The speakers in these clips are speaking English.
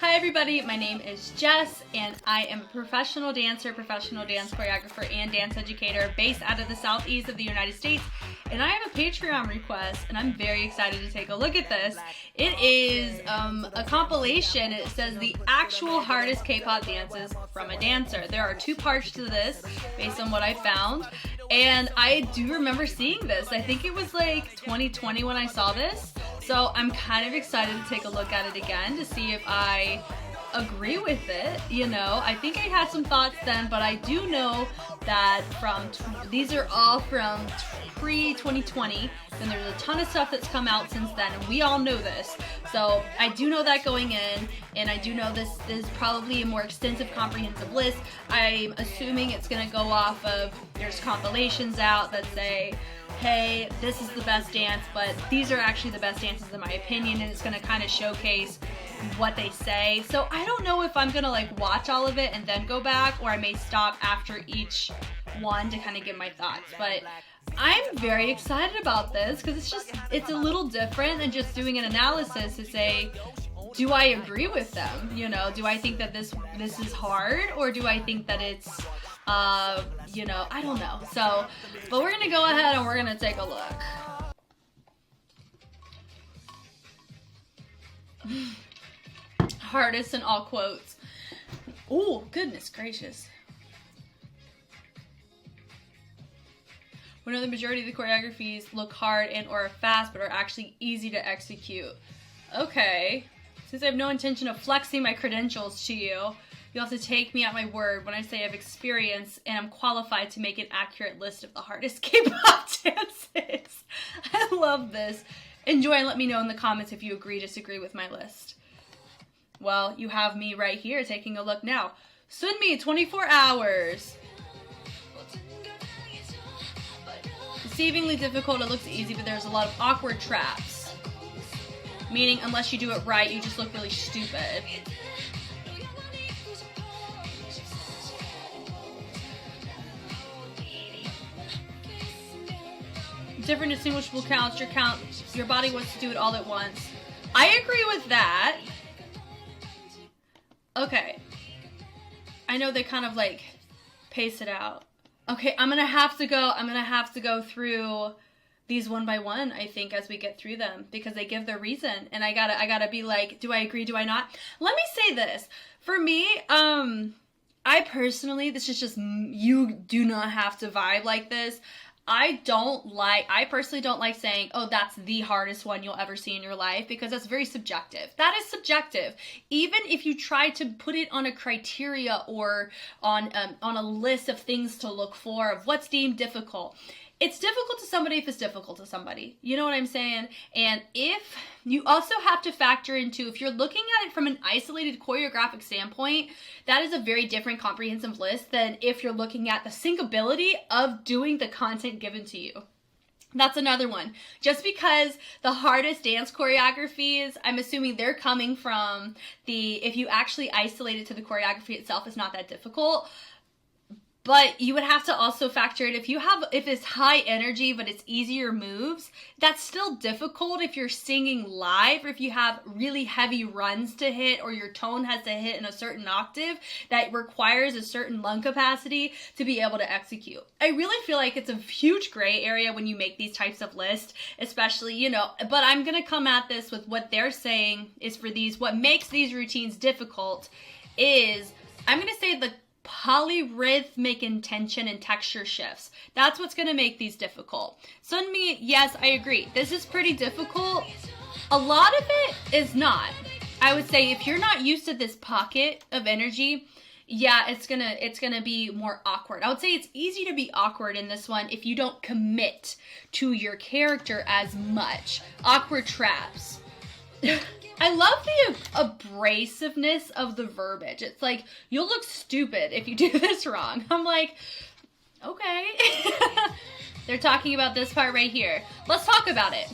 Hi everybody, my name is Jess and I am a professional dancer, professional dance choreographer, and dance educator based out of the southeast of the United States. And I have a Patreon request and I'm very excited to take a look at this. It is a compilation. It says the Actual Hardest Kpop Dances from a Dancer. There are two parts to this based on what I found. And I do remember seeing this. I think it was like 2020 when I saw this. So I'm kind of excited to take a look at it again to see if I agree with it. You know, I think I had some thoughts then, but I do know that these are all from pre-2020, and there's a ton of stuff that's come out since then, and we all know this. So I do know that going in, and I do know this is probably a more extensive, comprehensive list. I'm assuming it's gonna go off of, there's compilations out that say, hey, this is the best dance, but these are actually the best dances in my opinion, and it's gonna kind of showcase what they say. So I don't know if I'm gonna like watch all of it and then go back, or I may stop after each one to kind of give my thoughts. But I'm very excited about this because it's a little different than just doing an analysis to say, do I agree with them? You know, do I think that this is hard, or do I think that it's you know, I don't know. So, but we're gonna go ahead and we're gonna take a look. Hardest in all quotes. Oh, goodness gracious. We know the majority of the choreographies look hard and or fast, but are actually easy to execute. Okay. Since I have no intention of flexing my credentials to you, you'll have to take me at my word when I say I have experience and I'm qualified to make an accurate list of the hardest K-pop dances. I love this. Enjoy and let me know in the comments if you agree, disagree with my list. Well, you have me right here taking a look now. SUNMI, 24 hours. Deceivingly difficult, it looks easy, but there's a lot of awkward traps. Meaning, unless you do it right, you just look really stupid. Different distinguishable counts, your body wants to do it all at once. I agree with that. Okay. I know they kind of like pace it out. Okay, I'm gonna have to go through these one by one, I think, as we get through them, because they give their reason, and I gotta be like, do I agree, do I not? Let me say this. For me, I personally, this is just, you do not have to vibe like this. I personally don't like saying, oh, that's the hardest one you'll ever see in your life, because that's very subjective. That is subjective. Even if you try to put it on a criteria or on a list of things to look for of what's deemed difficult, it's difficult to somebody if it's difficult to somebody. You know what I'm saying? And if you also have to factor into, if you're looking at it from an isolated choreographic standpoint, that is a very different comprehensive list than if you're looking at the syncability of doing the content given to you. That's another one. Just because the hardest dance choreographies, I'm assuming they're coming from if you actually isolate it to the choreography itself, it's not that difficult. But you would have to also factor it, if it's high energy but it's easier moves, that's still difficult if you're singing live, or if you have really heavy runs to hit, or your tone has to hit in a certain octave that requires a certain lung capacity to be able to execute. I really feel like it's a huge gray area when you make these types of lists, especially, you know, but I'm gonna come at this with what they're saying is for these, what makes these routines difficult is, I'm gonna say the polyrhythmic intention and texture shifts. That's what's going to make these difficult. SUNMI, yes, I agree. This is pretty difficult. A lot of it is not. I would say if you're not used to this pocket of energy, yeah, it's gonna be more awkward. I would say it's easy to be awkward in this one if you don't commit to your character as much. Awkward traps. I love the abrasiveness of the verbiage. It's like, you'll look stupid if you do this wrong. I'm like, okay. They're talking about this part right here. Let's talk about it.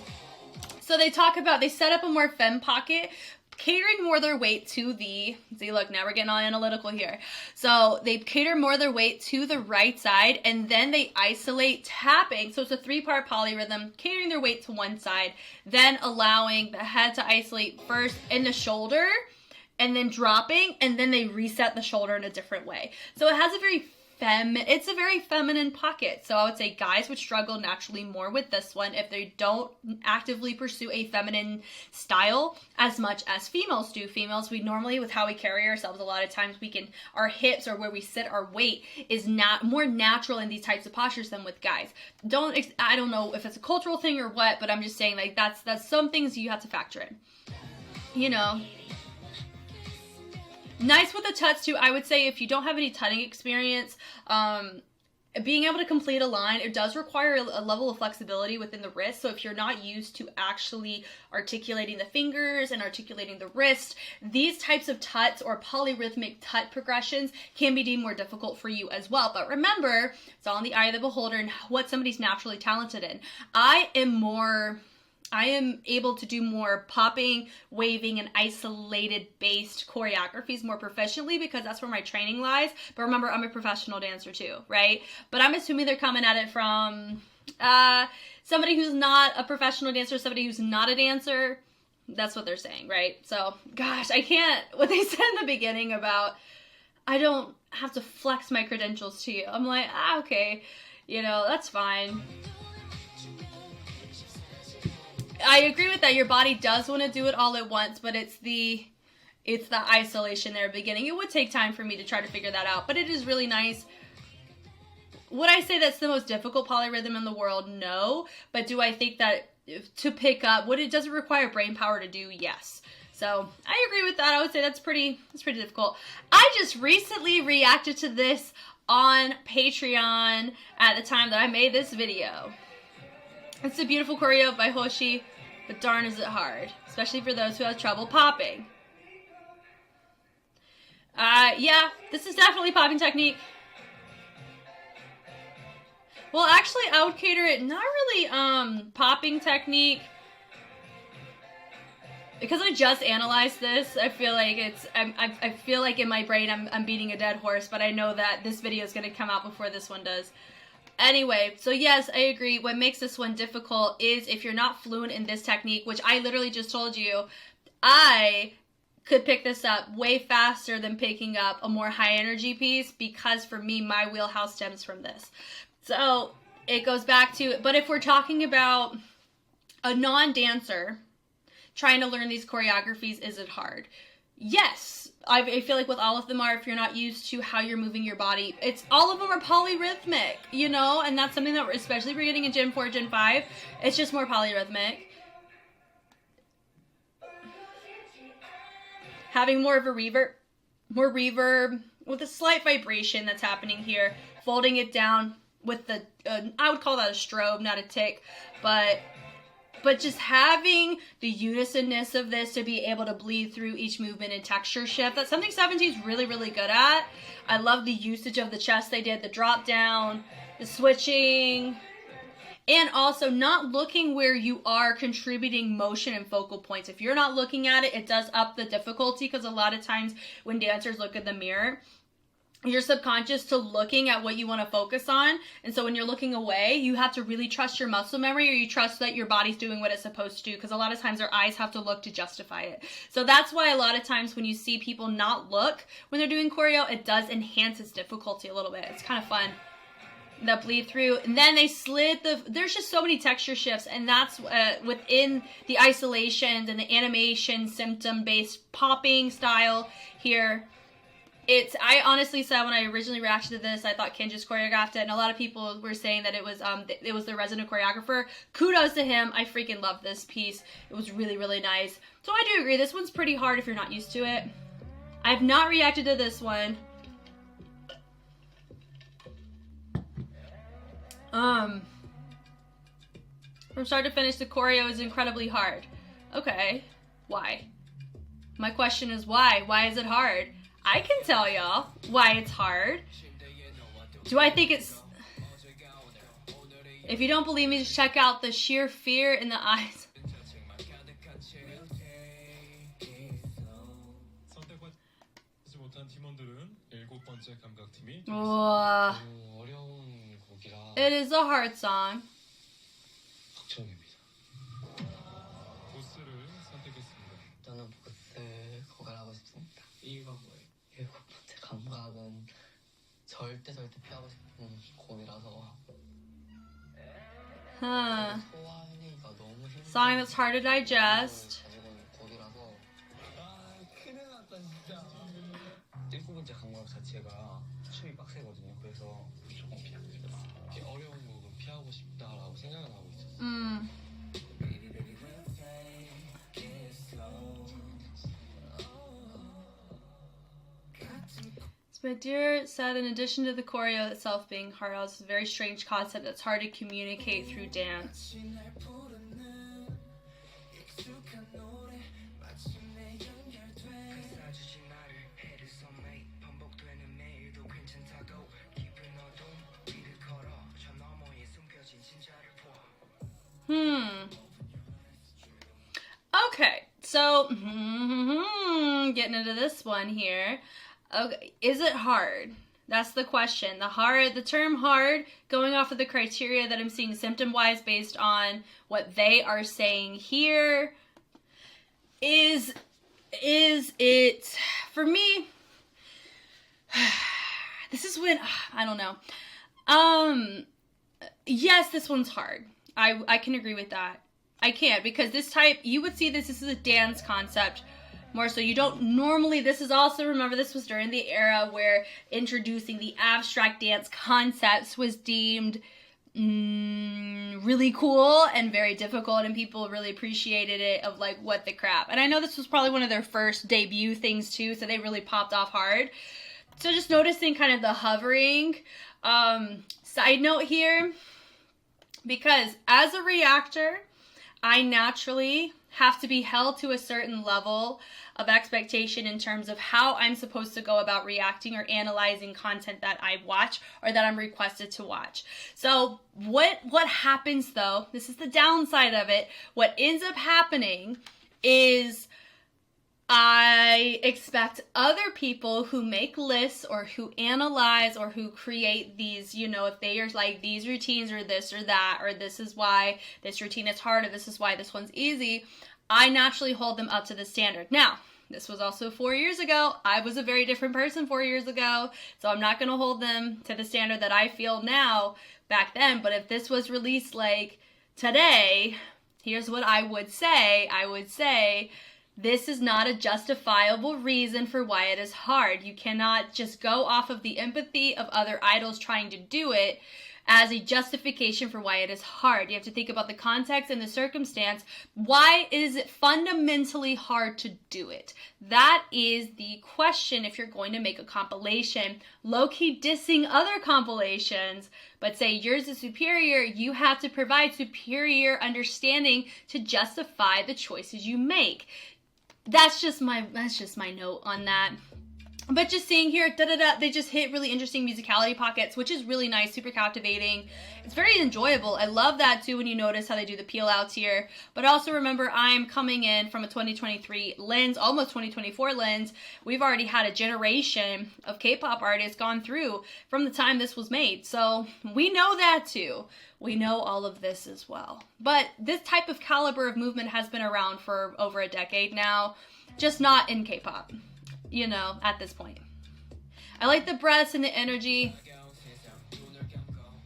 So they set up a more femme pocket, catering more their weight to see, look, now we're getting all analytical here. So they cater more their weight to the right side, and then they isolate tapping. So it's a 3-part polyrhythm, catering their weight to one side, then allowing the head to isolate first and the shoulder, and then dropping, and then they reset the shoulder in a different way. So it has a very it's a very feminine pocket. So I would say guys would struggle naturally more with this one if they don't actively pursue a feminine style as much as females do. Females, we normally, with how we carry ourselves, a lot of times our hips or where we sit our weight is not more natural in these types of postures than with guys. I don't know if it's a cultural thing or what, but I'm just saying, like, that's some things you have to factor in, you know. Nice with the tuts too. I would say if you don't have any tutting experience, being able to complete a line, it does require a level of flexibility within the wrist. So if you're not used to actually articulating the fingers and articulating the wrist, these types of tuts or polyrhythmic tut progressions can be deemed more difficult for you as well. But remember, it's all in the eye of the beholder and what somebody's naturally talented in. I am able to do more popping, waving, and isolated based choreographies more proficiently because that's where my training lies. But remember, I'm a professional dancer too, right? But I'm assuming they're coming at it from somebody who's not a professional dancer, somebody who's not a dancer. That's what they're saying, right? So, gosh, I can't, what they said in the beginning about, I don't have to flex my credentials to you. I'm like, okay, you know, that's fine. I agree with that. Your body does want to do it all at once, but it's the isolation there at the beginning. It would take time for me to try to figure that out, but it is really nice. Would I say that's the most difficult polyrhythm in the world? No. But do I think that to pick up, does it require brain power to do? Yes. So I agree with that. I would say that's pretty difficult. I just recently reacted to this on Patreon at the time that I made this video. It's a beautiful choreo by Hoshi, but darn is it hard, especially for those who have trouble popping. Yeah, this is definitely popping technique. Well, actually, I would cater it not really popping technique. Because I just analyzed this, I feel like I feel like in my brain I'm beating a dead horse, but I know that this video is going to come out before this one does. Anyway, so yes, I agree. What makes this one difficult is if you're not fluent in this technique, which I literally just told you, I could pick this up way faster than picking up a more high energy piece because for me, my wheelhouse stems from this. So it goes back to, but if we're talking about a non-dancer trying to learn these choreographies, is it hard? Yes. I feel like with all of them if you're not used to how you're moving your body, all of them are polyrhythmic, you know, and that's something that we're, especially if we're getting in Gen 4, Gen 5, it's just more polyrhythmic. Having more of a reverb with a slight vibration that's happening here, folding it down with the, I would call that a strobe, not a tick, but just having the unisonness of this to be able to bleed through each movement and texture shift, that's something 17 is really, really good at. I love the usage of the chest they did, the drop down, the switching, and also not looking where you are contributing motion and focal points. If you're not looking at it, it does up the difficulty because a lot of times when dancers look in the mirror, you're subconscious to looking at what you want to focus on. And so when you're looking away, you have to really trust your muscle memory, or you trust that your body's doing what it's supposed to do, because a lot of times our eyes have to look to justify it. So that's why a lot of times when you see people not look when they're doing choreo, it does enhance its difficulty a little bit. It's kind of fun. That bleed through, and then they slid there's just so many texture shifts, and that's within the isolations and the animation symptom based popping style here. I honestly said when I originally reacted to this, I thought Ken just choreographed it, and a lot of people were saying that it was the resident choreographer. Kudos to him. I freaking love this piece. It was really, really nice. So I do agree, this one's pretty hard if you're not used to it. I've not reacted to this one. From start to finish, the choreo is incredibly hard. Okay, why? My question is why? Why is it hard? I can tell y'all why it's hard. Do I think it's... If you don't believe me, just check out the sheer fear in the eyes. Whoa. It is a hard song. Huh. Song that's hard to digest. My dear said, in addition to the choreo itself being hard, it's a very strange concept that's hard to communicate through dance. Okay, so getting into this one here. Okay, is it hard? That's the question. The term hard, going off of the criteria that I'm seeing symptom-wise based on what they are saying here, is it, for me, this is when, I don't know. Yes, this one's hard. I can agree with that. I can't, because this type, you would see this is a dance concept more so. You don't normally, this is also, remember, this was during the era where introducing the abstract dance concepts was deemed really cool and very difficult, and people really appreciated it, of like, what the crap. And I know this was probably one of their first debut things too, so they really popped off hard. So just noticing kind of the hovering. Side note here, because as a reactor, I naturally have to be held to a certain level of expectation in terms of how I'm supposed to go about reacting or analyzing content that I watch or that I'm requested to watch. So what happens though, this is the downside of it, what ends up happening is I expect other people who make lists or who analyze or who create these, you know, if they are like, these routines or this or that, or this is why this routine is hard, or this is why this one's easy, I naturally hold them up to the standard. Now, this was also 4 years ago. I was a very different person 4 years ago, so I'm not going to hold them to the standard that I feel now back then. But if this was released like today, here's what I would say. I would say, this is not a justifiable reason for why it is hard. You cannot just go off of the empathy of other idols trying to do it as a justification for why it is hard. You have to think about the context and the circumstance. Why is it fundamentally hard to do it? That is the question if you're going to make a compilation. Low-key dissing other compilations, but say yours is superior, you have to provide superior understanding to justify the choices you make. That's just my note on that. But just seeing here, they just hit really interesting musicality pockets, which is really nice, super captivating. It's very enjoyable. I love that too when you notice how they do the peel outs here. But also remember, I'm coming in from a 2023 lens, almost 2024 lens. We've already had a generation of K-pop artists gone through from the time this was made. So we know that too. We know all of this as well. But this type of caliber of movement has been around for over a decade now, just not in K-pop. You know, at this point. I like the breaths and the energy.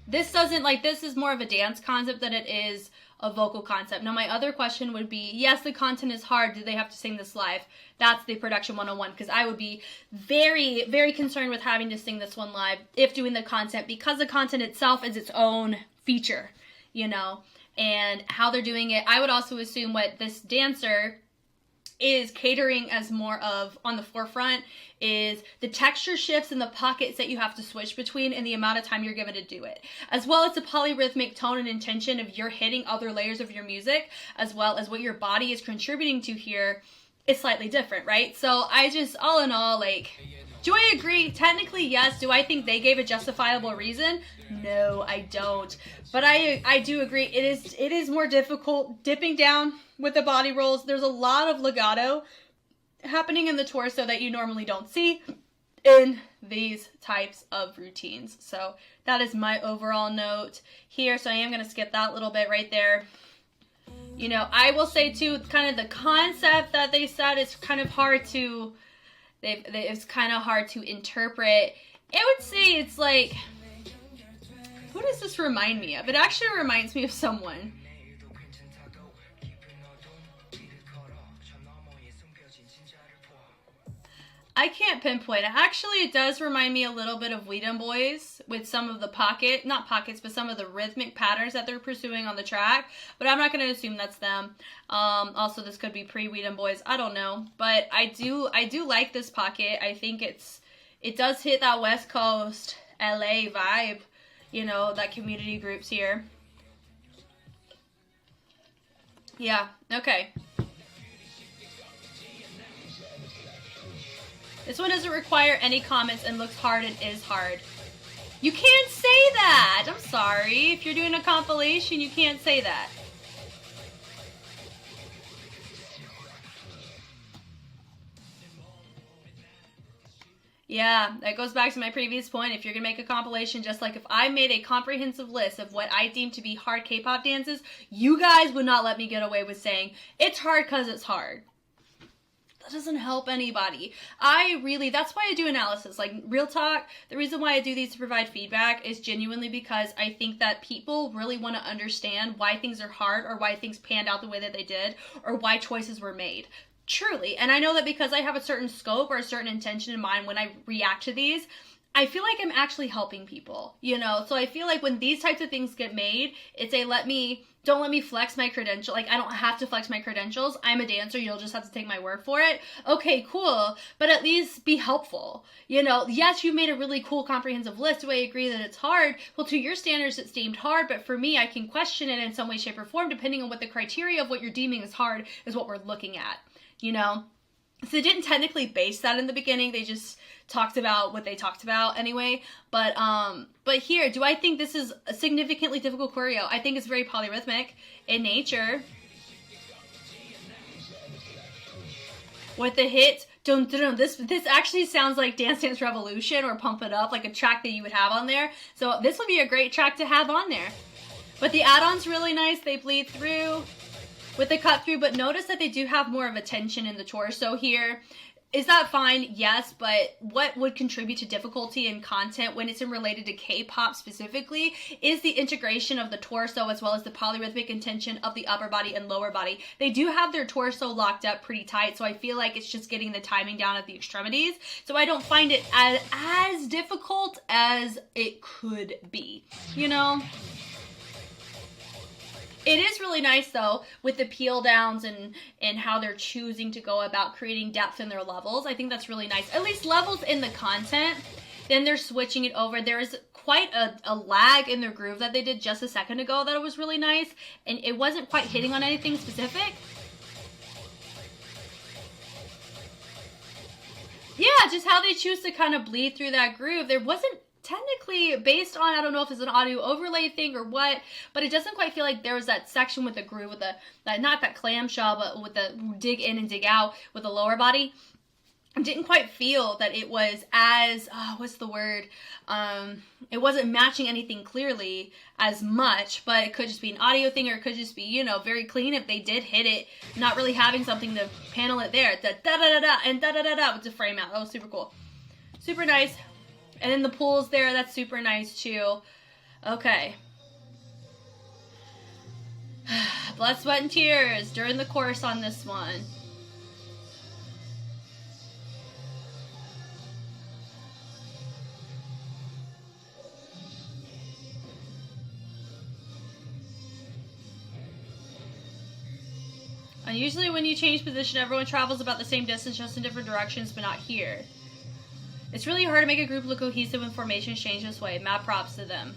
This is more of a dance concept than it is a vocal concept. Now, my other question would be, yes, the content is hard. Do they have to sing this live? That's the production 101, because I would be very, very concerned with having to sing this one live if doing the content, because the content itself is its own feature, you know, and how they're doing it. I would also assume what this dancer is catering as more of on the forefront is the texture shifts and the pockets that you have to switch between and the amount of time you're given to do it, as well as the polyrhythmic tone and intention of you're hitting other layers of your music, as well as what your body is contributing to here is slightly different, right? So I just, all in all, like, do I agree? Technically, yes. Do I think they gave a justifiable reason? No, I don't. But I do agree. It is more difficult dipping down with the body rolls. There's a lot of legato happening in the torso that you normally don't see in these types of routines. So that is my overall note here. So I am going to skip that little bit right there. You know, I will say too, kind of the concept that they said is kind of hard to, it's kind of hard to interpret I would say it's like, who does this remind me of? It actually reminds me of someone. I can't pinpoint it. Actually, it does remind me a little bit of Weedon Boys with some of the not pockets, but some of the rhythmic patterns that they're pursuing on the track. But I'm not going to assume that's them. Also, this could be pre-Weedon Boys. I don't know. But I do like this pocket. I think it does hit that West Coast LA vibe, you know, that community groups here. Yeah, okay. This one doesn't require any comments and looks hard and is hard. You can't say that! I'm sorry. If you're doing a compilation, you can't say that. Yeah, that goes back to my previous point. If you're gonna make a compilation, just like if I made a comprehensive list of what I deem to be hard K-pop dances, you guys would not let me get away with saying, it's hard because it's hard. That doesn't help anybody. That's why I do analysis. Like, real talk, the reason why I do these to provide feedback is genuinely because I think that people really want to understand why things are hard or why things panned out the way that they did or why choices were made. Truly. And I know that because I have a certain scope or a certain intention in mind when I react to these, I feel like I'm actually helping people, you know? So I feel like when these types of things get made, it's a don't let me flex my credential. Like, I don't have to flex my credentials. I'm a dancer. You'll just have to take my word for it. Okay, cool. But at least be helpful. You know, yes, you made a really cool comprehensive list. Do I agree that it's hard? Well, to your standards, it's deemed hard. But for me, I can question it in some way, shape, or form, depending on what the criteria of what you're deeming as hard is what we're looking at, you know? So they didn't technically base that in the beginning. They just talked about what they talked about anyway. But here, do I think this is a significantly difficult choreo? I think it's very polyrhythmic in nature. With the hit, dun, dun, dun, this actually sounds like Dance Dance Revolution or Pump It Up, like a track that you would have on there. So this would be a great track to have on there. But the add-on's really nice. They bleed through with the cut through, but notice that they do have more of a tension in the torso here. Is that fine? Yes, but what would contribute to difficulty in content when it's related to K-pop specifically is the integration of the torso as well as the polyrhythmic intention of the upper body and lower body. They do have their torso locked up pretty tight, so I feel like it's just getting the timing down at the extremities. So I don't find it as difficult as it could be, you know? It is really nice, though, with the peel downs and how they're choosing to go about creating depth in their levels. I think that's really nice. At least levels in the content. Then they're switching it over. There is quite a lag in their groove that they did just a second ago that was really nice. And it wasn't quite hitting on anything specific. Yeah, just how they choose to kind of bleed through that groove. There wasn't technically based on, I don't know if it's an audio overlay thing or what, but it doesn't quite feel like there was that section with the groove, with the, not that clamshell, but with the dig in and dig out with the lower body. I didn't quite feel that it was as, what's the word? It wasn't matching anything clearly as much, but it could just be an audio thing, or it could just be, you know, very clean if they did hit it, not really having something to panel it there. Da da da da da and da da da da with the frame out. That was super cool. Super nice. And then the pulls there, that's super nice too. Okay. Blood, sweat, and tears during the course on this one. Usually when you change position, everyone travels about the same distance, just in different directions, but not here. It's really hard to make a group look cohesive when formations change this way. Mad props to them.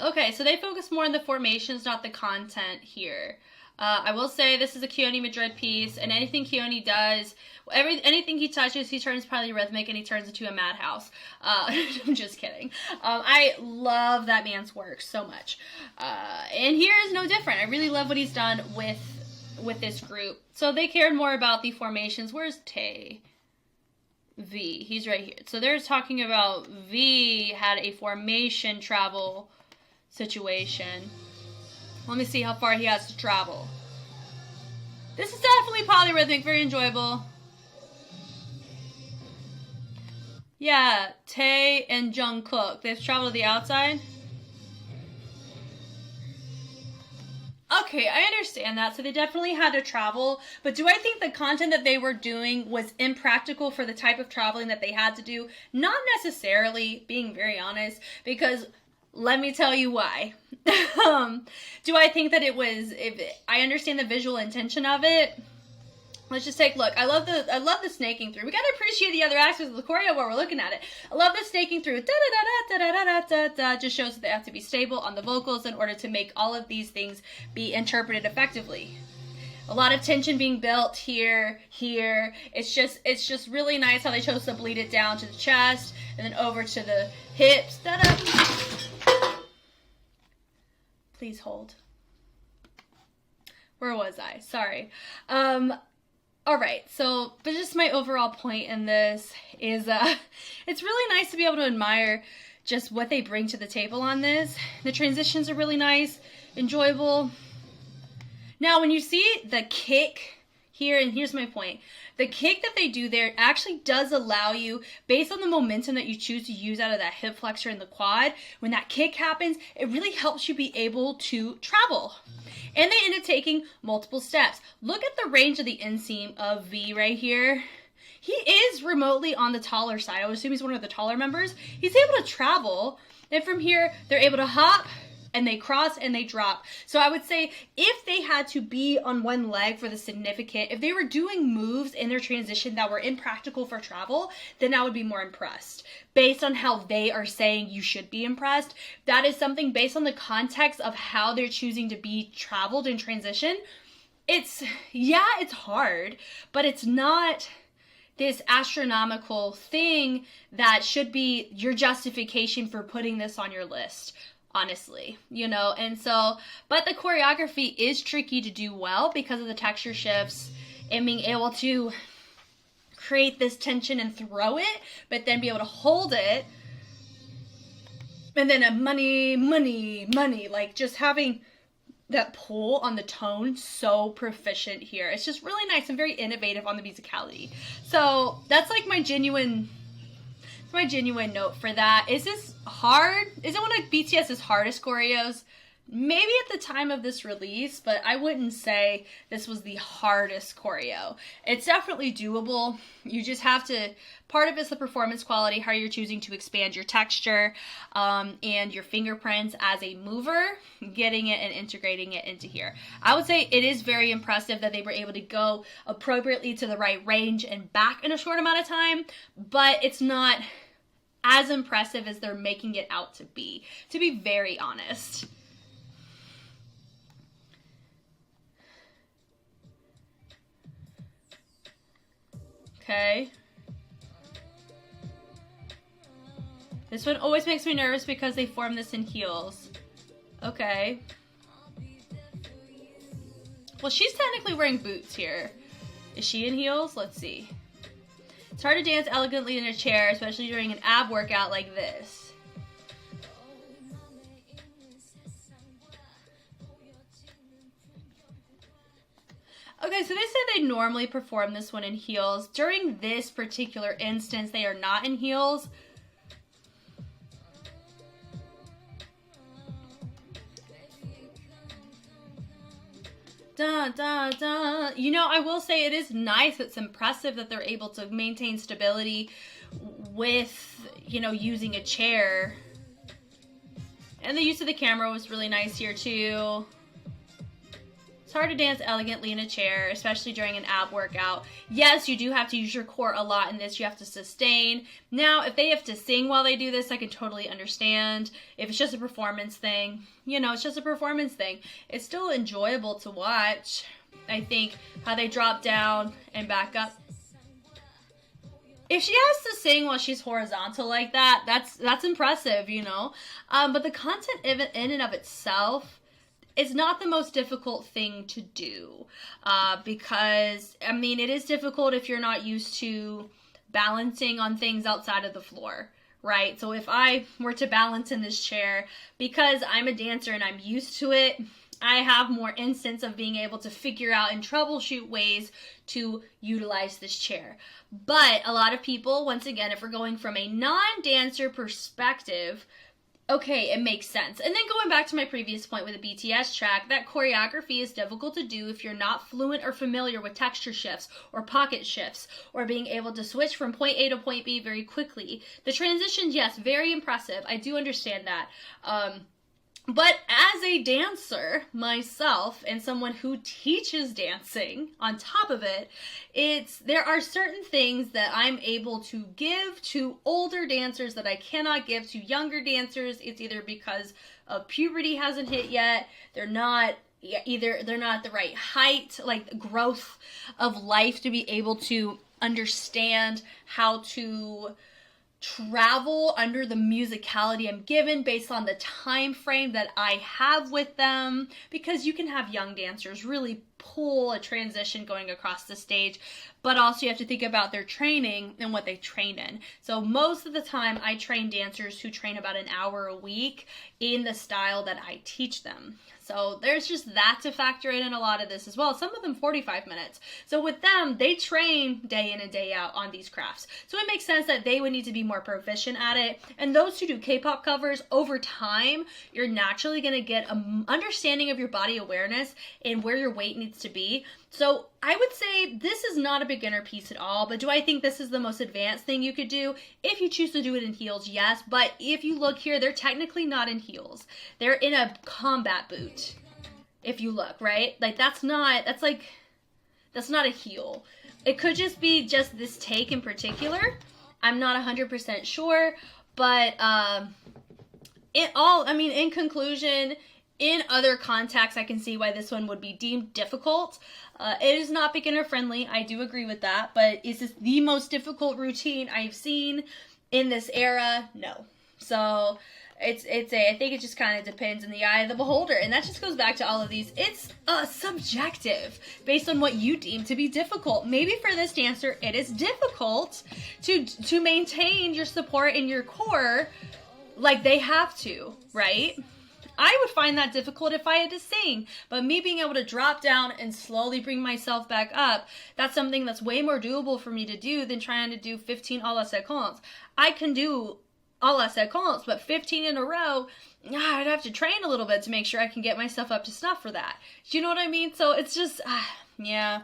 Okay, so they focus more on the formations, not the content here. I will say this is a Keone Madrid piece, and anything Keone does, anything he touches, he turns polyrhythmic and he turns into a madhouse. I'm just kidding. I love that man's work so much. And here is no different. I really love what he's done with this group. So they cared more about the formations. Where's Tae? V. He's right here. So they're talking about V had a formation travel situation. Let me see how far he has to travel. This is definitely polyrhythmic, very enjoyable. Yeah, Tae and Jungkook. They've traveled to the outside. Okay, I understand that. So they definitely had to travel. But do I think the content that they were doing was impractical for the type of traveling that they had to do? Not necessarily, being very honest, because let me tell you why. Do I think that it was, I understand the visual intention of it. Let's just take a look. I love the snaking through. We gotta appreciate the other aspects of the choreo while we're looking at it. I love the snaking through. Da da da da da da da da. Just shows that they have to be stable on the vocals in order to make all of these things be interpreted effectively. A lot of tension being built here. It's just really nice how they chose to bleed it down to the chest and then over to the hips. Da da. Please hold. Where was I? Sorry. Alright, so, but just my overall point in this is, it's really nice to be able to admire just what they bring to the table on this. The transitions are really nice, enjoyable. Now, when you see the kick here, and here's my point, the kick that they do there actually does allow you, based on the momentum that you choose to use out of that hip flexor and the quad, when that kick happens, it really helps you be able to travel. And they end up taking multiple steps. Look at the range of the inseam of V right here. He is remotely on the taller side. I would assume he's one of the taller members. He's able to travel. And from here, they're able to hop, and they cross, and they drop. So I would say if they had to be on one leg for the significant, if they were doing moves in their transition that were impractical for travel, then I would be more impressed. Based on how they are saying you should be impressed, that is something based on the context of how they're choosing to be traveled in transition. It's hard, but it's not this astronomical thing that should be your justification for putting this on your list. Honestly, you know, and so, but the choreography is tricky to do well because of the texture shifts and being able to create this tension and throw it, but then be able to hold it, and then a money, like just having that pull on the tone so proficient here. It's just really nice and very innovative on the musicality. So that's like my genuine note for that. Is this hard? Is it one of BTS's hardest choreos? Maybe at the time of this release, but I wouldn't say this was the hardest choreo. It's definitely doable. You just have to, part of it's the performance quality, how you're choosing to expand your texture and your fingerprints as a mover, getting it and integrating it into here. I would say it is very impressive that they were able to go appropriately to the right range and back in a short amount of time, but it's not as impressive as they're making it out to be very honest. Okay. This one always makes me nervous because they form this in heels. Okay. Well, she's technically wearing boots here. Is she in heels? Let's see. It's hard to dance elegantly in a chair, especially during an ab workout like this. Okay, so they said they normally perform this one in heels. During this particular instance, they are not in heels. You know, I will say it is nice. It's impressive that they're able to maintain stability with, you know, using a chair. And the use of the camera was really nice here too. It's hard to dance elegantly in a chair, especially during an ab workout. Yes, you do have to use your core a lot in this. You have to sustain. Now, if they have to sing while they do this, I can totally understand. If it's just a performance thing, you know, it's just a performance thing. It's still enjoyable to watch. I think how they drop down and back up. If she has to sing while she's horizontal like that, that's impressive, you know. But the content in and of itself, it's not the most difficult thing to do because, I mean, it is difficult if you're not used to balancing on things outside of the floor, right? So if I were to balance in this chair, because I'm a dancer and I'm used to it, I have more instance of being able to figure out and troubleshoot ways to utilize this chair. But a lot of people, once again, if we're going from a non-dancer perspective, okay, it makes sense. And then going back to my previous point with the BTS track, that choreography is difficult to do if you're not fluent or familiar with texture shifts or pocket shifts or being able to switch from point A to point B very quickly. The transitions, yes, very impressive. I do understand that. But as a dancer myself and someone who teaches dancing on top of it, there are certain things that I'm able to give to older dancers that I cannot give to younger dancers. It's either because puberty hasn't hit yet, they're not the right height, like growth of life to be able to understand how to travel under the musicality I'm given based on the time frame that I have with them, because you can have young dancers really pull a transition going across the stage, but also you have to think about their training and what they train in. So most of the time I train dancers who train about an hour a week in the style that I teach them. So there's just that to factor in a lot of this as well. Some of them 45 minutes. So with them, they train day in and day out on these crafts. So it makes sense that they would need to be more proficient at it. And those who do K-pop covers, over time, you're naturally going to get an understanding of your body awareness and where your weight needs to be. So I would say this is not a beginner piece at all, but do I think this is the most advanced thing you could do? If you choose to do it in heels, yes, but if you look here, they're technically not in heels. They're in a combat boot, if you look, right? Like that's not a heel. It could just be just this take in particular. I'm not 100% sure, but in conclusion, in other contexts, I can see why this one would be deemed difficult. It is not beginner friendly. I do agree with that, but is this the most difficult routine I've seen in this era? No. So I think it just kind of depends in the eye of the beholder, and that just goes back to all of these. It's subjective based on what you deem to be difficult. Maybe for this dancer, it is difficult to maintain your support in your core like they have to, right? I would find that difficult if I had to sing, but me being able to drop down and slowly bring myself back up, that's something that's way more doable for me to do than trying to do 15 a la séquence. I can do a la séquence, but 15 in a row, I'd have to train a little bit to make sure I can get myself up to snuff for that. Do you know what I mean? So it's just, yeah.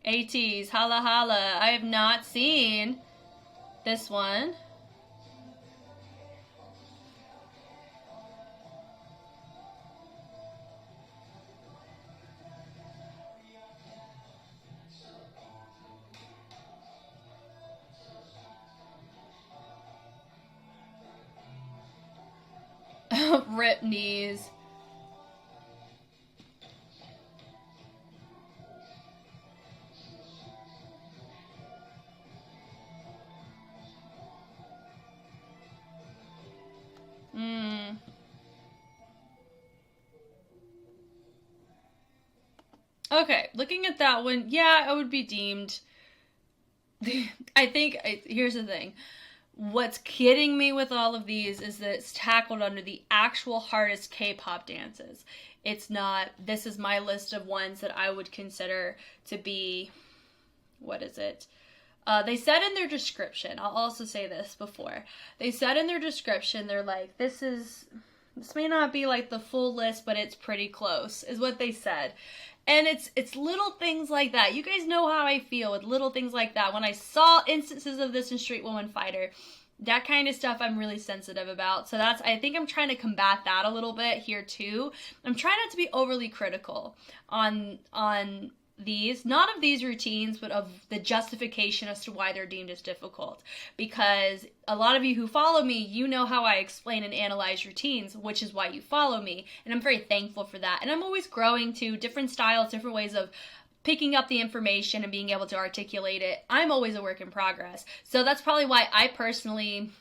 ATEEZ, HALA HALA. I have not seen this one. Rip knees. Okay, looking at that one, yeah, I would be deemed. I think, here's the thing. What's kidding me with all of these is that it's tackled under the Actual Hardest Kpop Dances. It's not, this is my list of ones that I would consider to be, what is it? They said in their description, I'll also say this before, they said in their description, they're like, this may not be like the full list, but it's pretty close, is what they said. And it's little things like that. You guys know how I feel with little things like that. When I saw instances of this in Street Woman Fighter, that kind of stuff I'm really sensitive about. So I think I'm trying to combat that a little bit here too. I'm trying not to be overly critical on these, not of these routines, but of the justification as to why they're deemed as difficult. Because a lot of you who follow me, you know how I explain and analyze routines, which is why you follow me. And I'm very thankful for that. And I'm always growing to different styles, different ways of picking up the information and being able to articulate it. I'm always a work in progress. So that's probably why I personally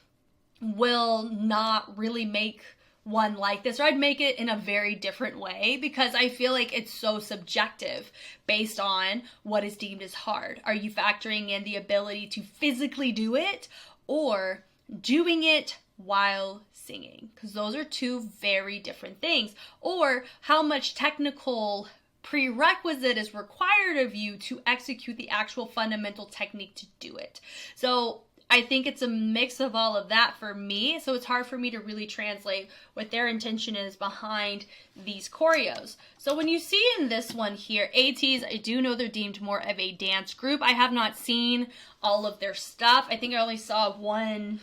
will not really make one like this, or I'd make it in a very different way, because I feel like it's so subjective based on what is deemed as hard. Are you factoring in the ability to physically do it, or doing it while singing, because those are two very different things, or how much technical prerequisite is required of you to execute the actual fundamental technique to do it. So I think it's a mix of all of that for me, so it's hard for me to really translate what their intention is behind these choreos. So when you see in this one here, ATEEZ, I do know they're deemed more of a dance group. I have not seen all of their stuff. I think I only saw one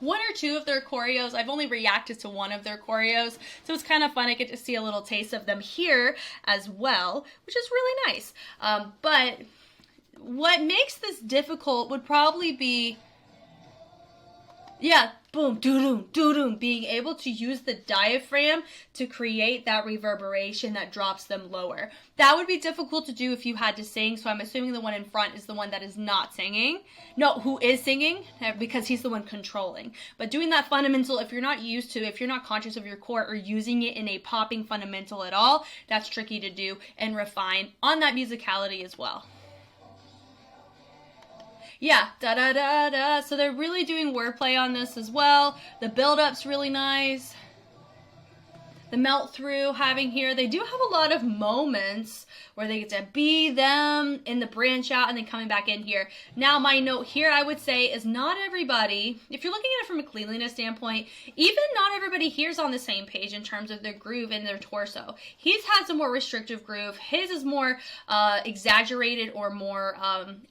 or two of their choreos. I've only reacted to one of their choreos, so it's kind of fun. I get to see a little taste of them here as well, which is really nice. But what makes this difficult would probably be, yeah, boom, doo-doom, doo-doom, being able to use the diaphragm to create that reverberation that drops them lower. That would be difficult to do if you had to sing, so I'm assuming the one in front is the one that is not singing. No, who is singing, because he's the one controlling. But doing that fundamental, if you're not used to, if you're not conscious of your core or using it in a popping fundamental at all, that's tricky to do and refine on that musicality as well. Yeah, da-da-da-da. So they're really doing wordplay on this as well. The build-up's really nice. The melt through having here, they do have a lot of moments where they get to be them in the branch out and then coming back in here. Now my note here I would say is not everybody, if you're looking at it from a cleanliness standpoint, even not everybody here's on the same page in terms of their groove and their torso. He's has a more restrictive groove. His is more exaggerated or more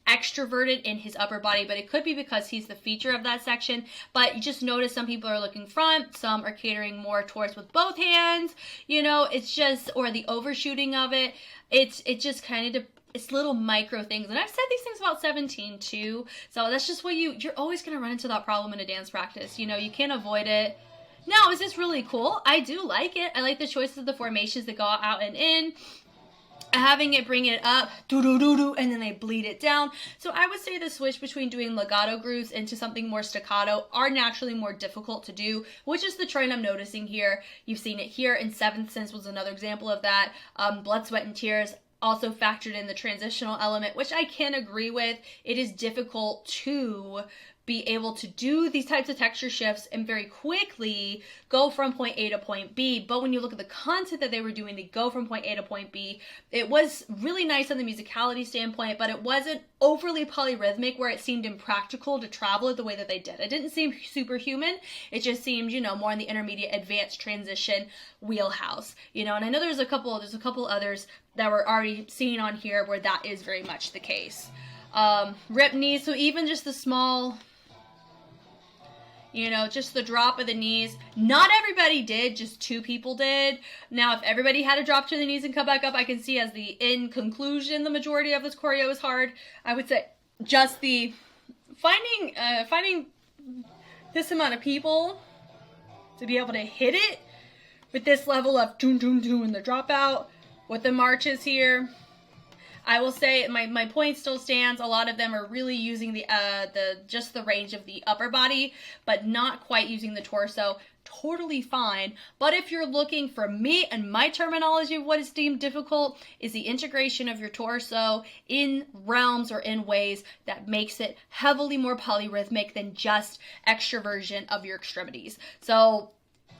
extroverted in his upper body, but it could be because he's the feature of that section. But you just notice some people are looking front, some are catering more towards with both hands, you know, it's just, or the overshooting of it. It just kind of, it's little micro things. And I've said these things about 17 too. So that's just what you're always going to run into that problem in a dance practice. You know, you can't avoid it. Now, is this really cool? I do like it. I like the choices of the formations that go out and in. Having it bring it up, do-do-do-do, and then they bleed it down. So I would say the switch between doing legato grooves into something more staccato are naturally more difficult to do, which is the trend I'm noticing here. You've seen it here, and Seventh Sense was another example of that. Blood, Sweat, and Tears also factored in the transitional element, which I can agree with. It is difficult to be able to do these types of texture shifts and very quickly go from point A to point B. But when you look at the content that they were doing to go from point A to point B, it was really nice on the musicality standpoint, but it wasn't overly polyrhythmic where it seemed impractical to travel it the way that they did. It didn't seem superhuman. It just seemed, you know, more in the intermediate advanced transition wheelhouse, you know, and I know there's a couple others that were already seen on here where that is very much the case. Rip knees, so even just the small, you know, just the drop of the knees. Not everybody did, just 2 people did. Now, if everybody had to drop to the knees and come back up, I can see as the in conclusion, the majority of this choreo is hard. I would say just the finding this amount of people to be able to hit it with this level of doom, doom, doom in the dropout with the marches here. I will say my point still stands. A lot of them are really using just the range of the upper body, but not quite using the torso. Totally fine. But if you're looking for me and my terminology of what is deemed difficult is the integration of your torso in realms or in ways that makes it heavily more polyrhythmic than just extroversion of your extremities. So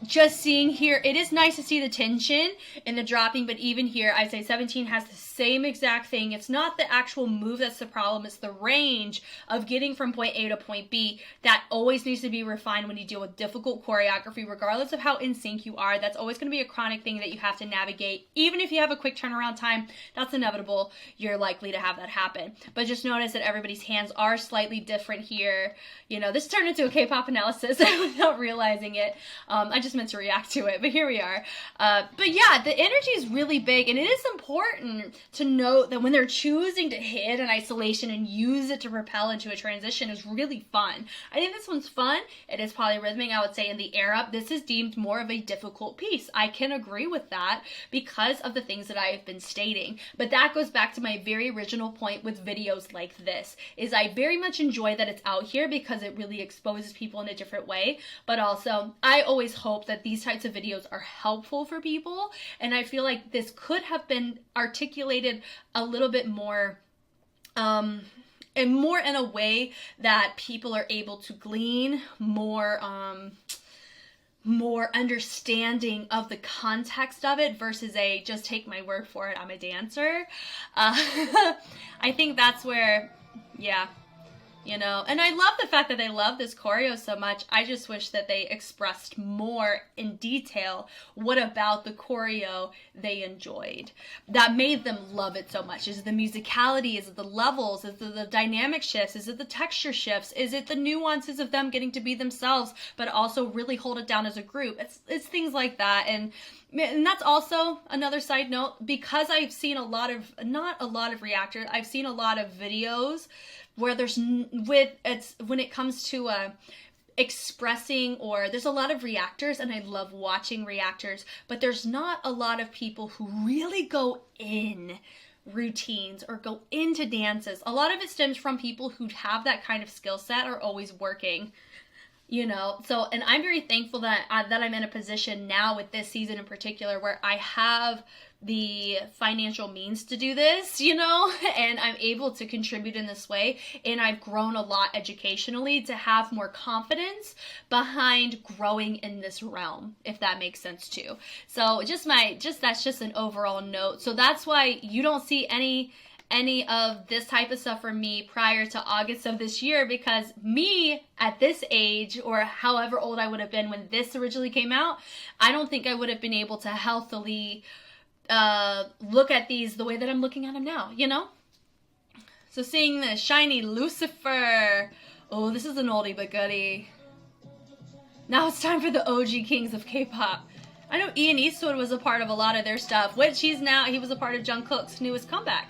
just seeing here, it is nice to see the tension in the dropping, but even here, I'd say 17 has the same exact thing. It's not the actual move that's the problem, it's the range of getting from point A to point B that always needs to be refined when you deal with difficult choreography, regardless of how in sync you are. That's always going to be a chronic thing that you have to navigate. Even if you have a quick turnaround time, that's inevitable. You're likely to have that happen. But just notice that everybody's hands are slightly different here. You know, this turned into a K-pop analysis without realizing it. I just meant to react to it, but here we are. But yeah, the energy is really big, and it is important to note that when they're choosing to hit an isolation and use it to propel into a transition is really fun. I think this one's fun. It is polyrhythmic, I would say, in the air up. This is deemed more of a difficult piece. I can agree with that because of the things that I have been stating. But that goes back to my very original point with videos like this, is I very much enjoy that it's out here because it really exposes people in a different way. But also, I always hope that these types of videos are helpful for people, and I feel like this could have been articulated a little bit more and more in a way that people are able to glean more more understanding of the context of it versus a just take my word for it, I'm a dancer. I think that's where, yeah, you know, and I love the fact that they love this choreo so much. I just wish that they expressed more in detail what about the choreo they enjoyed that made them love it so much. Is it the musicality? Is it the levels? Is it the dynamic shifts? Is it the texture shifts? Is it the nuances of them getting to be themselves but also really hold it down as a group? It's things like that. And that's also another side note, because I've seen a lot of, not a lot of reactors, I've seen a lot of videos where there's, when it comes to expressing, or there's a lot of reactors, and I love watching reactors, but there's not a lot of people who really go in routines or go into dances. A lot of it stems from people who have that kind of skill set are always working, you know. So, and I'm very thankful that I'm in a position now with this season in particular where I have the financial means to do this, you know, and I'm able to contribute in this way, and I've grown a lot educationally to have more confidence behind growing in this realm, if that makes sense too. So that's just an overall note. So that's why you don't see any of this type of stuff from me prior to August of this year, because me at this age, or however old I would have been when this originally came out, I don't think I would have been able to healthily look at these the way that I'm looking at them now, you know? So seeing the SHINEE LUCIFER. Oh, this is an oldie but goodie. Now it's time for the OG kings of K-pop. I know Ian Eastwood was a part of a lot of their stuff, which he was a part of Jungkook's newest comeback.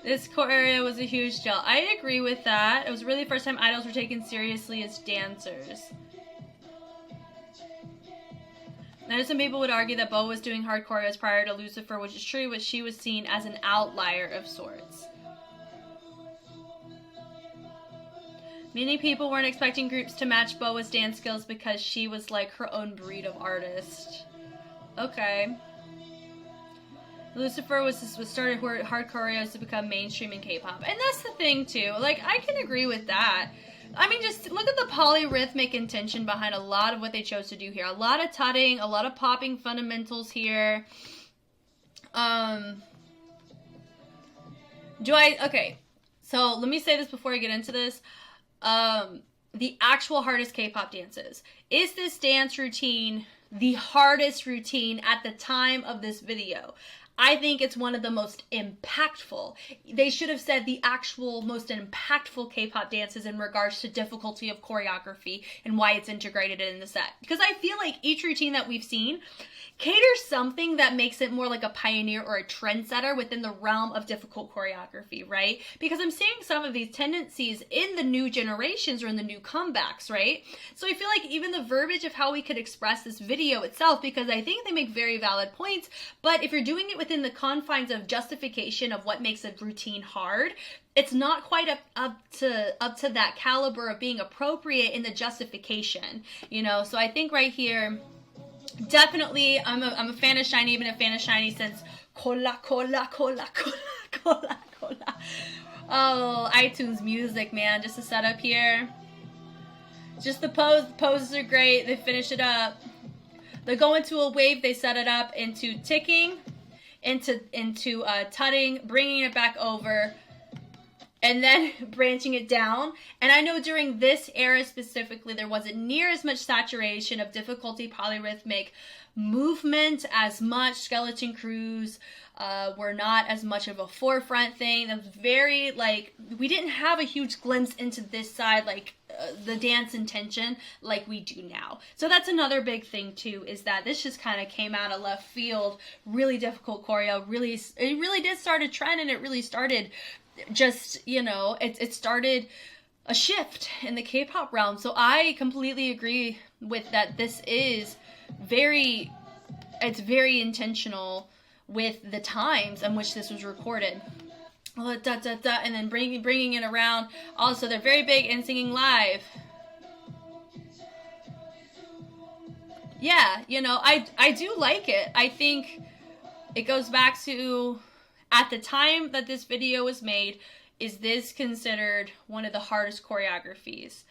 This choreo was a huge deal. I agree with that. It was really the first time idols were taken seriously as dancers. I know some people would argue that Bo was doing hard choreos prior to Lucifer, which is true, but she was seen as an outlier of sorts. Many people weren't expecting groups to match Boa's dance skills because she was like her own breed of artist. Okay. Lucifer was started hard choreos to become mainstream in K-pop. And that's the thing too. Like, I can agree with that. I mean, just look at the polyrhythmic intention behind a lot of what they chose to do here. A lot of tutting, a lot of popping fundamentals here. Okay. So let me say this before I get into this. The Actual Hardest Kpop Dances. Is this dance routine the hardest routine at the time of this video? I think it's one of the most impactful. They should have said the actual most impactful K-pop dances in regards to difficulty of choreography and why it's integrated in the set. Because I feel like each routine that we've seen caters something that makes it more like a pioneer or a trendsetter within the realm of difficult choreography, right? Because I'm seeing some of these tendencies in the new generations or in the new comebacks, right? So I feel like even the verbiage of how we could express this video itself, because I think they make very valid points, but if you're doing it within the confines of justification of what makes a routine hard, it's not quite up to that caliber of being appropriate in the justification, you know? So I think right here, definitely, I'm a fan of SHINEE. I've been a fan of SHINEE since Cola. Oh, iTunes Music, man. Just the setup here. Just the poses are great. They finish it up. They go into a wave. They set it up into ticking, into tutting, bringing it back over, and then branching it down. And I know during this era specifically, there wasn't near as much saturation of difficulty, polyrhythmic movement as much. Skeleton crews were not as much of a forefront thing. That was very, like, we didn't have a huge glimpse into this side, like, the dance intention like we do now. So that's another big thing too, is that this just kind of came out of left field. Really difficult choreo. It really did start a trend, and it really started just, you know, it started a shift in the K-pop realm. So I completely agree with that. This is it's very intentional with the times in which this was recorded. da, da, da, and then bringing it around. Also, they're very big in singing live. Yeah, you know, I do like it. I think it goes back to, at the time that this video was made, is this considered one of the hardest choreographies?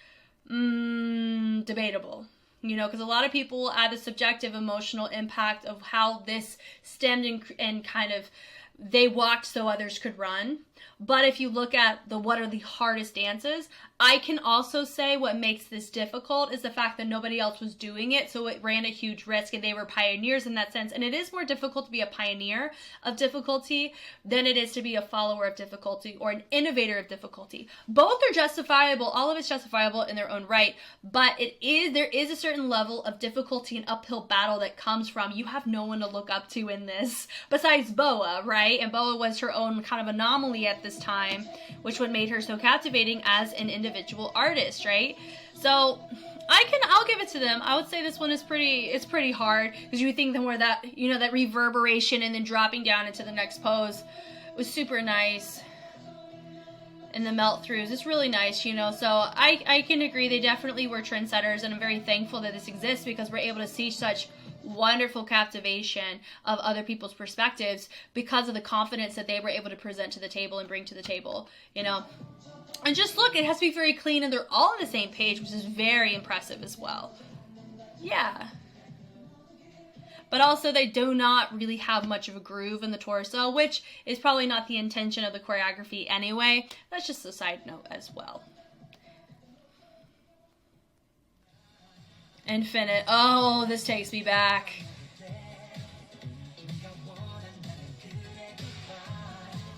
Debatable. You know, because a lot of people will add the subjective emotional impact of how this stemmed and kind of they walked so others could run. But if you look at what are the hardest dances, I can also say what makes this difficult is the fact that nobody else was doing it, so it ran a huge risk, and they were pioneers in that sense. And it is more difficult to be a pioneer of difficulty than it is to be a follower of difficulty or an innovator of difficulty. Both are justifiable. All of it's justifiable in their own right, but there is a certain level of difficulty and uphill battle that comes from you have no one to look up to in this besides Boa, right? And Boa was her own kind of anomaly at this time, which what made her so captivating as an individual artist, right? So I'll give it to them. I would say this one is pretty hard, because you think more that, you know, that reverberation and then dropping down into the next pose was super nice. And the melt throughs, it's really nice, you know. So I can agree they definitely were trendsetters, and I'm very thankful that this exists, because we're able to see such wonderful captivation of other people's perspectives because of the confidence that they were able to present to the table and bring to the table, you know. And just look, it has to be very clean, and they're all on the same page, which is very impressive as well. Yeah. But also they do not really have much of a groove in the torso, which is probably not the intention of the choreography anyway. That's just a side note as well. Infinite. Oh, this takes me back.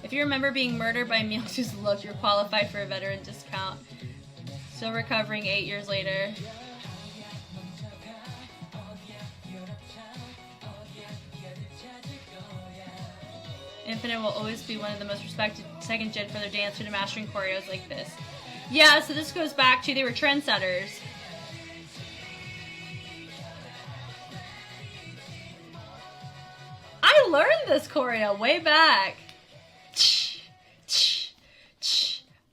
If you remember being murdered by Myeongsu's look, you're qualified for a veteran discount. Still recovering 8 years later. Infinite will always be one of the most respected second gen for their dance and mastering choreos like this. Yeah, so this goes back to they were trendsetters. I learned this choreo way back.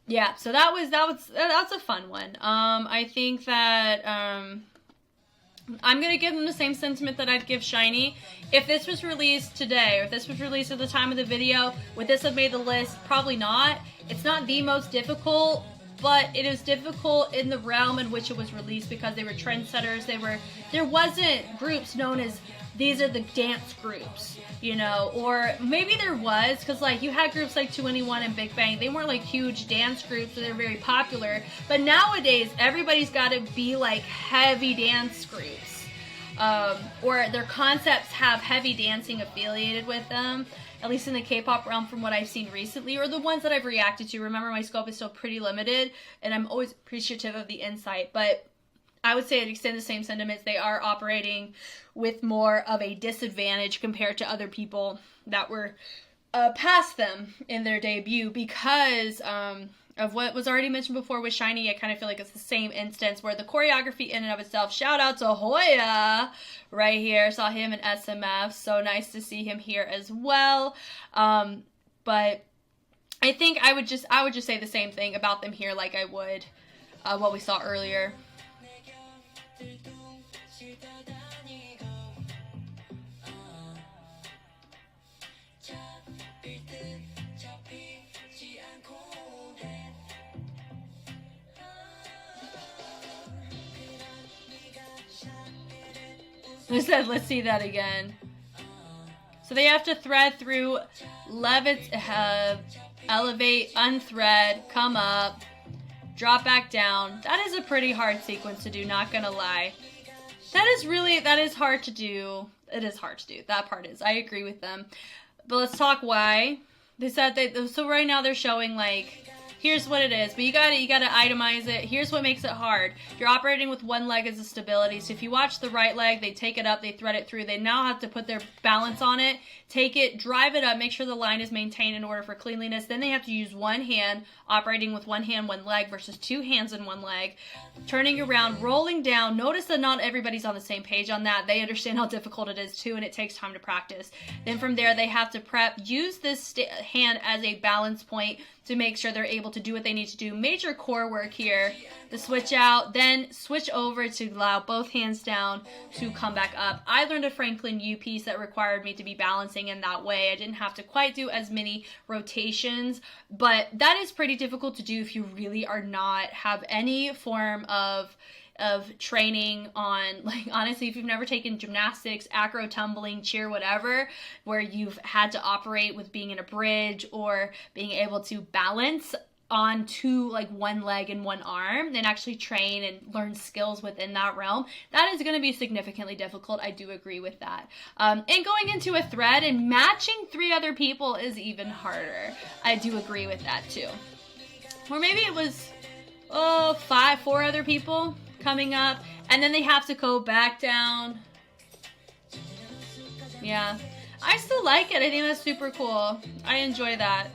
Yeah, so that's a fun one. I think that I'm gonna give them the same sentiment that I'd give SHINEE. If this was released today, or if this was released at the time of the video, would this have made the list? Probably not. It's not the most difficult, but it is difficult in the realm in which it was released, because they were trendsetters. There wasn't groups known as these are the dance groups, you know, or maybe there was, because like you had groups like 2NE1 and Big Bang. They weren't like huge dance groups, so they're very popular. But nowadays, everybody's got to be like heavy dance groups, or their concepts have heavy dancing affiliated with them. At least in the K-pop realm, from what I've seen recently, or the ones that I've reacted to. Remember, my scope is still pretty limited, and I'm always appreciative of the insight, but I would say I'd extend the same sentiments. They are operating with more of a disadvantage compared to other people that were past them in their debut, because of what was already mentioned before with SHINEE. I kind of feel like it's the same instance where the choreography in and of itself, shout out to Hoya right here, saw him in SMF, so nice to see him here as well. But I think I would just say the same thing about them here like I would what we saw earlier. Let's see that again. So they have to thread through, elevate, unthread, come up, drop back down. That is a pretty hard sequence to do, not gonna lie. That is hard to do. It is hard to do. That part is. I agree with them. But let's talk why. They said so right now they're showing like here's what it is. But you gotta itemize it. Here's what makes it hard. You're operating with one leg as a stability. So if you watch the right leg, they take it up, they thread it through. They now have to put their balance on it, take it, drive it up, make sure the line is maintained in order for cleanliness. Then they have to use one hand, operating with one hand, one leg versus two hands and one leg. Turning around, rolling down. Notice that not everybody's on the same page on that. They understand how difficult it is too, and it takes time to practice. Then from there, they have to use this hand as a balance point to make sure they're able to do what they need to do. Major core work here. The switch out, then switch over to allow both hands down to come back up. I learned a Franklin U piece that required me to be balancing in that way. I didn't have to quite do as many rotations, but that is pretty difficult to do if you really are not have any form of training on, like, honestly, if you've never taken gymnastics, acro, tumbling, cheer, whatever, where you've had to operate with being in a bridge or being able to balance on two, like one leg and one arm, and actually train and learn skills within that realm, that is going to be significantly difficult. I do agree with that. And going into a thread and matching 3 other people is even harder. I do agree with that too. Or maybe it was 4 other people coming up, and then they have to go back down. Yeah, I still like it. I think that's super cool. I enjoy that.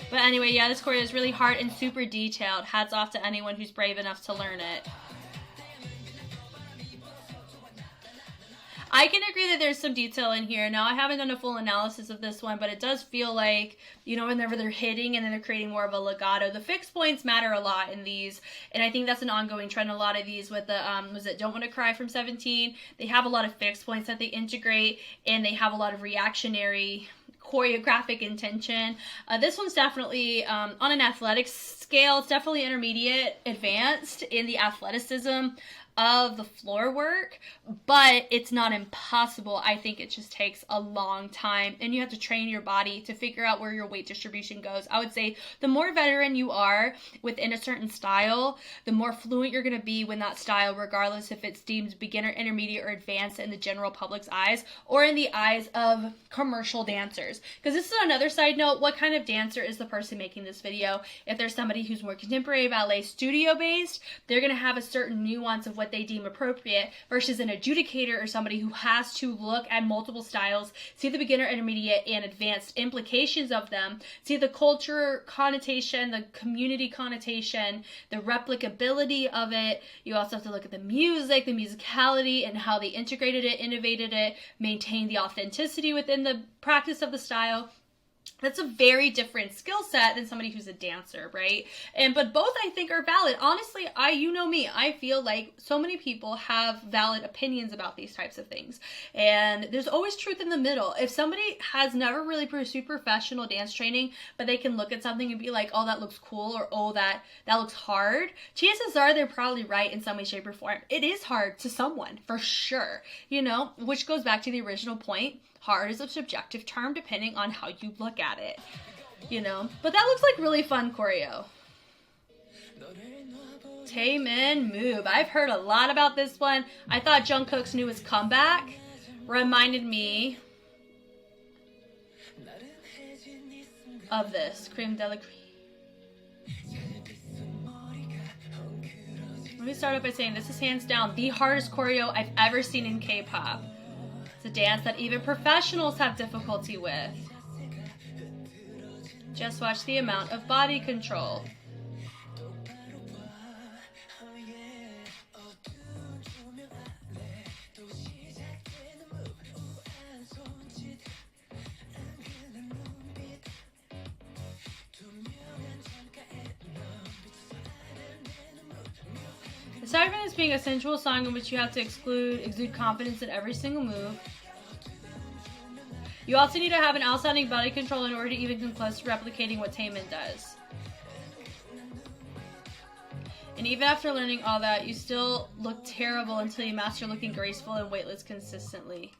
But anyway, yeah, this choreo is really hard and super detailed. Hats off to anyone who's brave enough to learn it. I can agree that there's some detail in here. Now, I haven't done a full analysis of this one, but it does feel like, you know, whenever they're hitting and then they're creating more of a legato, the fixed points matter a lot in these. And I think that's an ongoing trend. A lot of these with the, was it Don't Wanna Cry from 17? They have a lot of fixed points that they integrate, and they have a lot of reactionary choreographic intention. This one's definitely, on an athletics scale, it's definitely intermediate, advanced in the athleticism of the floor work, but it's not impossible. I think it just takes a long time, and you have to train your body to figure out where your weight distribution goes. I would say the more veteran you are within a certain style, the more fluent you're going to be when that style, regardless if it's deemed beginner, intermediate, or advanced in the general public's eyes or in the eyes of commercial dancers. Because this is another side note, what kind of dancer is the person making this video? If there's somebody who's more contemporary ballet studio based, they're going to have a certain nuance of what they deem appropriate, versus an adjudicator or somebody who has to look at multiple styles, see the beginner, intermediate, and advanced implications of them, see the culture connotation, the community connotation, the replicability of it. You also have to look at the music, the musicality, and how they integrated it, innovated it, maintained the authenticity within the practice of the style. That's a very different skill set than somebody who's a dancer, right? But both, I think, are valid. Honestly, you know me, I feel like so many people have valid opinions about these types of things. And there's always truth in the middle. If somebody has never really pursued professional dance training, but they can look at something and be like, oh, that looks cool, or oh, that looks hard, chances are they're probably right in some way, shape, or form. It is hard to someone, for sure, you know, which goes back to the original point. Hard is a subjective term depending on how you look at it, you know. But that looks like really fun choreo. TAEMIN Move. I've heard a lot about this one. I thought Jungkook's newest comeback reminded me of this. Creme de la Creme. Let me start off by saying this is hands down the hardest choreo I've ever seen in K-pop. It's a dance that even professionals have difficulty with. Just watch the amount of body control. Aside from this being a sensual song in which you have to exude confidence in every single move, you also need to have an outstanding body control in order to even come close to replicating what TAEMIN does. And even after learning all that, you still look terrible until you master looking graceful and weightless consistently.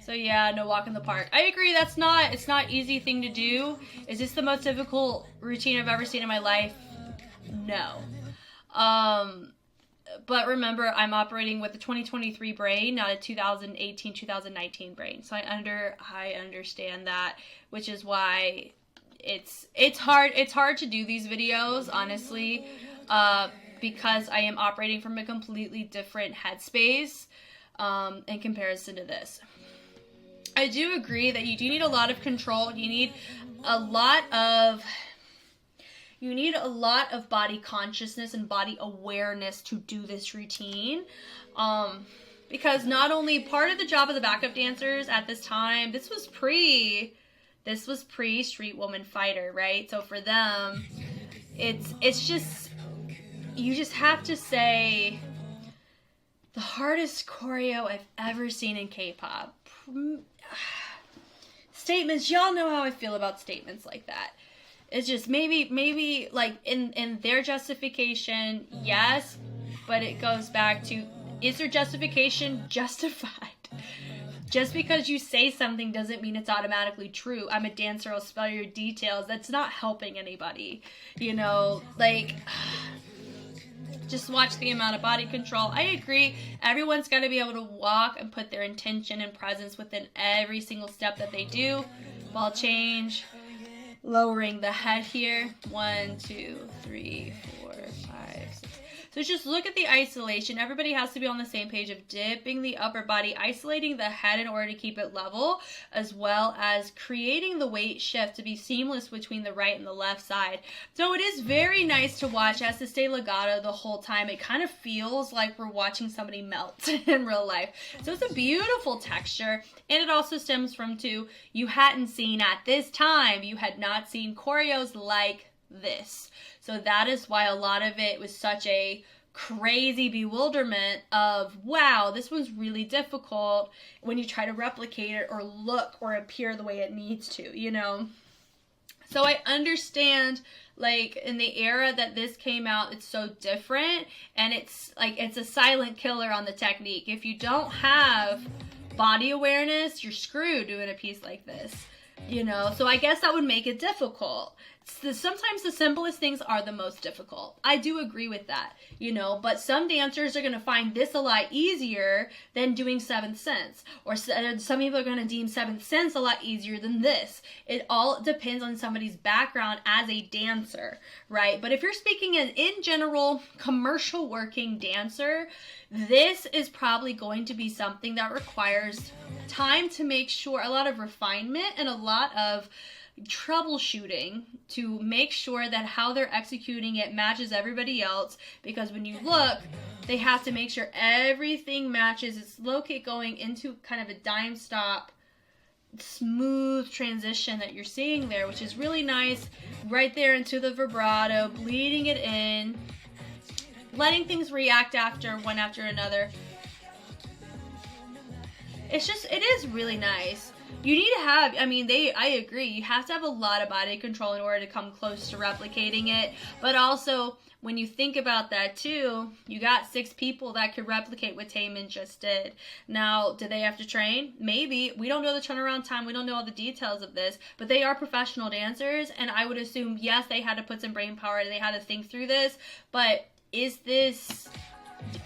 So yeah, no walk in the park. I agree, it's not easy thing to do. Is this the most difficult routine I've ever seen in my life? No. but remember, I'm operating with a 2023 brain, not a 2018, 2019 brain. So I understand that, which is why it's hard to do these videos, honestly, because I am operating from a completely different headspace in comparison to this. I do agree that you do need a lot of control. You need a lot of body consciousness and body awareness to do this routine. Because not only part of the job of the backup dancers at this time, this was pre Street Woman Fighter, right? So for them, it's just, you just have to say, the hardest choreo I've ever seen in K-pop. Statements, y'all know how I feel about statements like that. It's just maybe like in their justification, yes, but it goes back to, is their justification justified? Just because you say something doesn't mean it's automatically true. I'm a dancer, I'll spell your details. That's not helping anybody, you know, like, just watch the amount of body control. I agree, everyone's got to be able to walk and put their intention and presence within every single step that they do. Ball change, lowering the head here. 1, 2, 3, 4, 5, 6. So just look at the isolation. Everybody has to be on the same page of dipping the upper body, isolating the head in order to keep it level, as well as creating the weight shift to be seamless between the right and the left side. So it is very nice to watch. It has to stay legato the whole time. It kind of feels like we're watching somebody melt in real life. So it's a beautiful texture, and it also stems from you hadn't seen at this time, you had not seen choreos like this. So that is why a lot of it was such a crazy bewilderment of, wow, this one's really difficult when you try to replicate it or look or appear the way it needs to, you know? So I understand, like, in the era that this came out, it's so different, and it's like, it's a silent killer on the technique. If you don't have body awareness, you're screwed doing a piece like this, you know? So I guess that would make it difficult. Sometimes the simplest things are the most difficult. I do agree with that, you know, but some dancers are going to find this a lot easier than doing 7th Sense, or some people are going to deem 7th Sense a lot easier than this. It all depends on somebody's background as a dancer, right? But if you're speaking as in general commercial working dancer, this is probably going to be something that requires time to make sure, a lot of refinement and a lot of troubleshooting to make sure that how they're executing it matches everybody else, because when you look, they have to make sure everything matches. It's low kick going into kind of a dime stop, smooth transition that you're seeing there, which is really nice. Right there into the vibrato, bleeding it in, letting things react one after another. It's just, it is really nice. You need to have, I agree, you have to have a lot of body control in order to come close to replicating it. But also, when you think about that too, you got 6 people that could replicate what TAEMIN just did. Now, do they have to train? Maybe. We don't know the turnaround time. We don't know all the details of this. But they are professional dancers, and I would assume, yes, they had to put some brain power, they had to think through this. But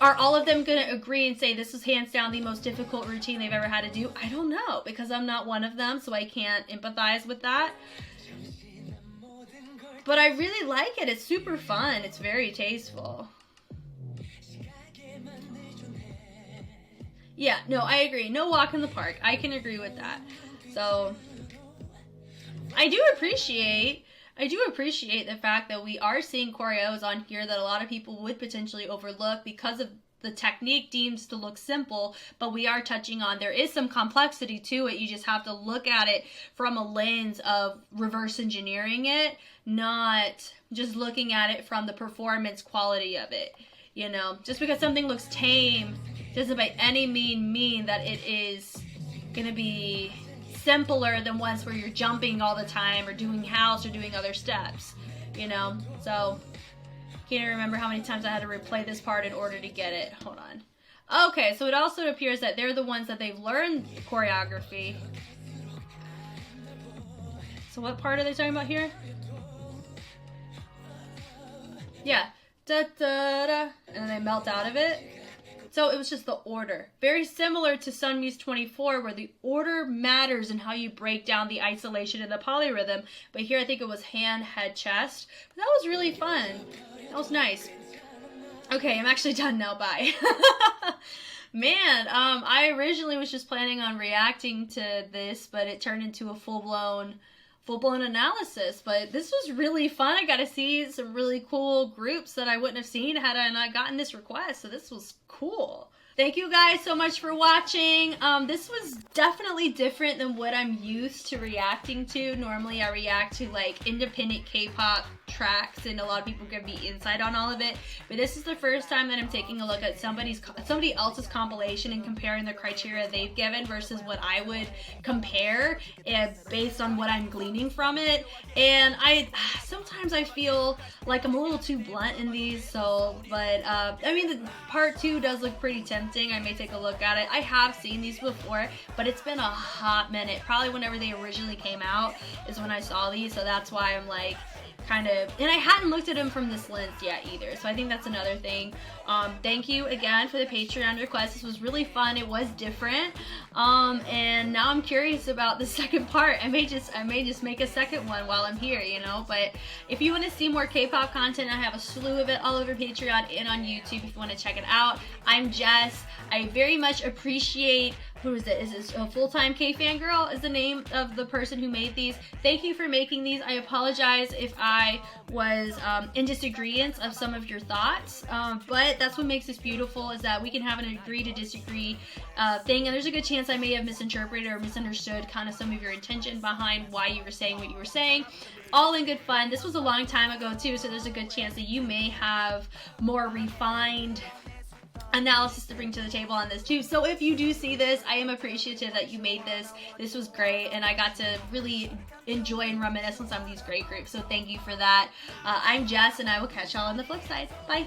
are all of them going to agree and say this is hands down the most difficult routine they've ever had to do? I don't know, because I'm not one of them, so I can't empathize with that. But I really like it. It's super fun. It's very tasteful. Yeah, no, I agree. No walk in the park. I can agree with that. So, I do appreciate the fact that we are seeing choreos on here that a lot of people would potentially overlook because of the technique deems to look simple, but we are touching on, there is some complexity to it. You just have to look at it from a lens of reverse engineering it, not just looking at it from the performance quality of it. You know, just because something looks tame doesn't by any mean that it is going to be simpler than ones where you're jumping all the time or doing house or doing other steps, you know? So, can't even remember how many times I had to replay this part in order to get it. Hold on. Okay, so it also appears that they're the ones that they've learned choreography. So what part are they talking about here? Yeah, da da da, and then they melt out of it. So it was just the order. Very similar to SUNMI's 24, where the order matters in how you break down the isolation and the polyrhythm. But here I think it was hand, head, chest. But that was really fun. That was nice. Okay, I'm actually done now. Bye. Man, I originally was just planning on reacting to this, but it turned into a full-blown analysis. But this was really fun. I got to see some really cool groups that I wouldn't have seen had I not gotten this request. So this was cool. Thank you guys so much for watching. This was definitely different than what I'm used to reacting to. Normally I react to like independent K-pop tracks, and a lot of people give me insight on all of it. But this is the first time that I'm taking a look at somebody else's compilation and comparing the criteria they've given versus what I would compare based on what I'm gleaning from it. And sometimes I feel like I'm a little too blunt in these. But I mean, the part 2 does look pretty tempting. I may take a look at it. I have seen these before, but it's been a hot minute. Probably whenever they originally came out is when I saw these, so that's why I'm like kind of, and I hadn't looked at them from this lens yet either, so I think that's another thing. Thank you again for the Patreon request. This was really fun. It was different, and now I'm curious about the second part. I may just make a second one while I'm here, you know. But if you want to see more K-pop content, I have a slew of it all over Patreon and on YouTube if you want to check it out. I'm Jess. I very much appreciate, who is it? Is this a full-time K-Fangirl is the name of the person who made these. Thank you for making these. I apologize if I was in disagreement of some of your thoughts, but that's what makes this beautiful, is that we can have an agree to disagree thing, and there's a good chance I may have misinterpreted or misunderstood kind of some of your intention behind why you were saying what you were saying. All in good fun. This was a long time ago too, so there's a good chance that you may have more refined analysis to bring to the table on this too. So if you do see this, I am appreciative that you made this. This was great, and I got to really enjoy and reminisce on some of these great groups, so thank you for that. I'm Jess, and I will catch y'all on the flip side. Bye.